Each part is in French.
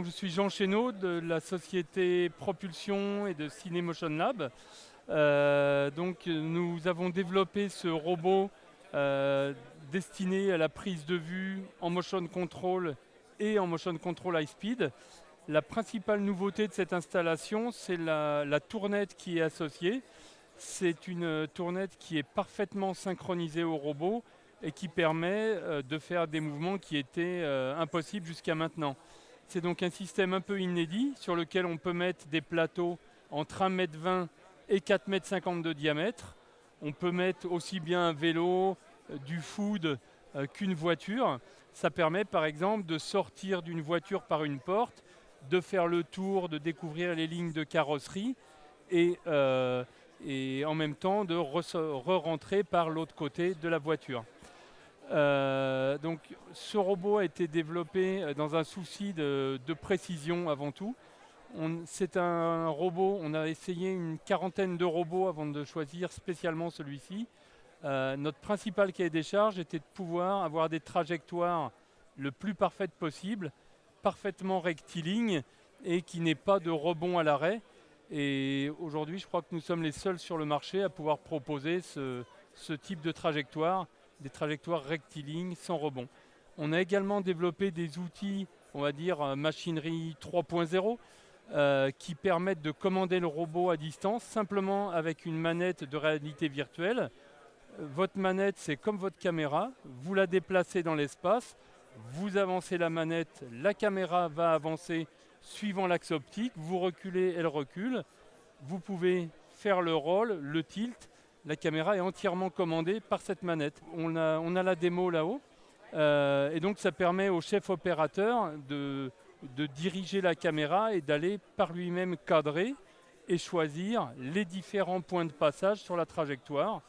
Donc, je suis Jean Chénaud de la société Propulsion et de Cinemotion Lab. Nous avons développé ce robot destiné à la prise de vue en motion control et en motion control high speed. La principale nouveauté de cette installation, c'est la tournette qui est associée. C'est une tournette qui est parfaitement synchronisée au robot et qui permet de faire des mouvements qui étaient impossibles jusqu'à maintenant. C'est donc un système un peu inédit sur lequel on peut mettre des plateaux entre 1,20 m et 4,50 m de diamètre. On peut mettre aussi bien un vélo, du food qu'une voiture. Ça permet par exemple de sortir d'une voiture par une porte, de faire le tour, de découvrir les lignes de carrosserie et en même temps de re-rentrer par l'autre côté de la voiture. Donc, ce robot a été développé dans un souci de précision avant tout. C'est un robot, on a essayé une quarantaine de robots avant de choisir spécialement celui-ci. Notre principal cahier des charges était de pouvoir avoir des trajectoires le plus parfaites possible, parfaitement rectilignes et qui n'ait pas de rebond à l'arrêt. Et aujourd'hui, je crois que nous sommes les seuls sur le marché à pouvoir proposer ce type de trajectoire, des trajectoires rectilignes sans rebond. On a également développé des outils, on va dire machinerie 3.0, qui permettent de commander le robot à distance simplement avec une manette de réalité virtuelle. Votre manette, c'est comme votre caméra, vous la déplacez dans l'espace, vous avancez la manette, la caméra va avancer suivant l'axe optique, vous reculez, elle recule. Vous pouvez faire le roll, le tilt, la caméra est entièrement commandée par cette manette. On a la démo là-haut, et donc ça permet au chef opérateur de diriger la caméra et d'aller par lui-même cadrer et choisir les différents points de passage sur la trajectoire.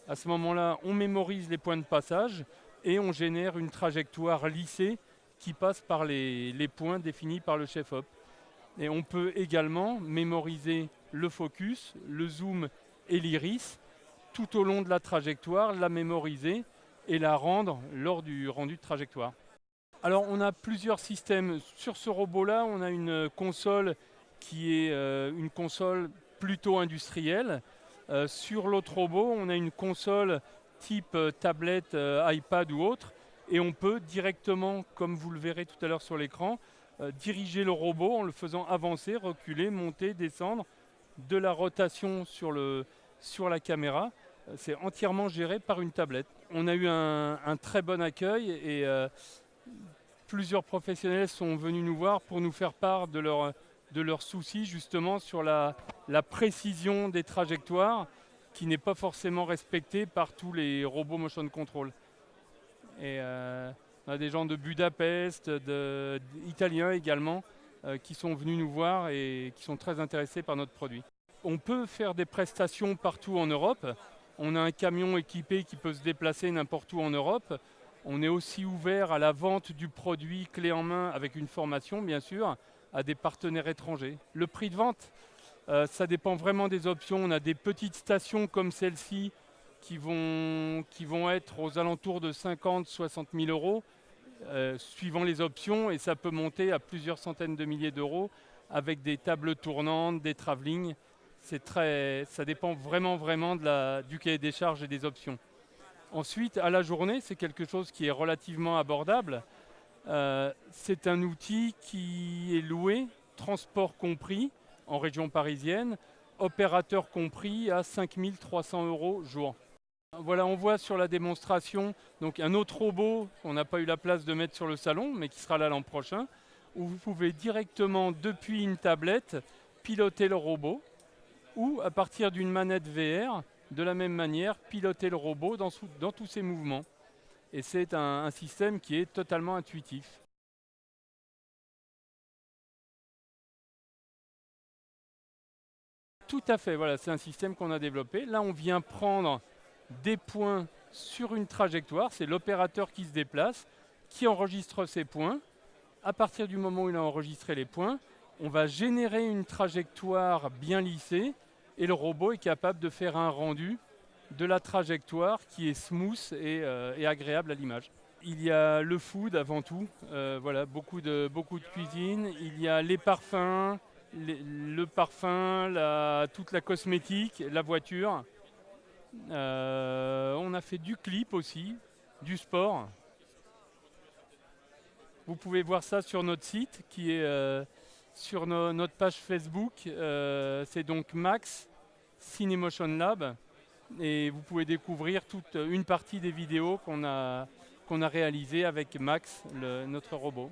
À ce moment-là, on mémorise les points de passage et on génère une trajectoire lissée qui passe par les points définis par le chef op. Et on peut également mémoriser le focus, le zoom et l'iris tout au long de la trajectoire, la mémoriser et la rendre lors du rendu de trajectoire. Alors on a plusieurs systèmes. Sur ce robot-là, on a une console qui est une console plutôt industrielle. Sur l'autre robot, on a une console type tablette, iPad ou autre. Et on peut directement, comme vous le verrez tout à l'heure sur l'écran, diriger le robot en le faisant avancer, reculer, monter, descendre, de la rotation sur la caméra. C'est entièrement géré par une tablette. On a eu un très bon accueil et plusieurs professionnels sont venus nous voir pour nous faire part de leurs soucis justement sur la précision des trajectoires qui n'est pas forcément respectée par tous les robots motion control. Et on a des gens de Budapest, d'Italiens également, qui sont venus nous voir et qui sont très intéressés par notre produit. On peut faire des prestations partout en Europe. On a un camion équipé qui peut se déplacer n'importe où en Europe. On est aussi ouvert à la vente du produit clé en main avec une formation, bien sûr, à des partenaires étrangers. Le prix de vente, ça dépend vraiment des options. On a des petites stations comme celle-ci qui vont être aux alentours de 50-60 000 euros, suivant les options, et ça peut monter à plusieurs centaines de milliers d'euros avec des tables tournantes, des travelling. Ça dépend vraiment du cahier des charges et des options. Ensuite, à la journée, c'est quelque chose qui est relativement abordable. C'est un outil qui est loué, transport compris, en région parisienne, opérateur compris à 5 300 euros jour. Voilà, on voit sur la démonstration donc un autre robot qu'on n'a pas eu la place de mettre sur le salon, mais qui sera là l'an prochain, où vous pouvez directement, depuis une tablette, piloter le robot, ou à partir d'une manette VR, de la même manière, piloter le robot dans tous ses mouvements. Et c'est un système qui est totalement intuitif. Tout à fait, voilà, c'est un système qu'on a développé. Là, on vient prendre des points sur une trajectoire, c'est l'opérateur qui se déplace, qui enregistre ces points. À partir du moment où il a enregistré les points, on va générer une trajectoire bien lissée et le robot est capable de faire un rendu de la trajectoire qui est smooth et agréable à l'image. Il y a le food avant tout, voilà, beaucoup de cuisine. Il y a les parfums, le parfum, toute la cosmétique, la voiture. On a fait du clip aussi, du sport. Vous pouvez voir ça sur notre site qui est sur notre page Facebook. C'est donc Max Cinemotion Lab. Et vous pouvez découvrir toute une partie des vidéos qu'on a réalisées avec Max, notre robot.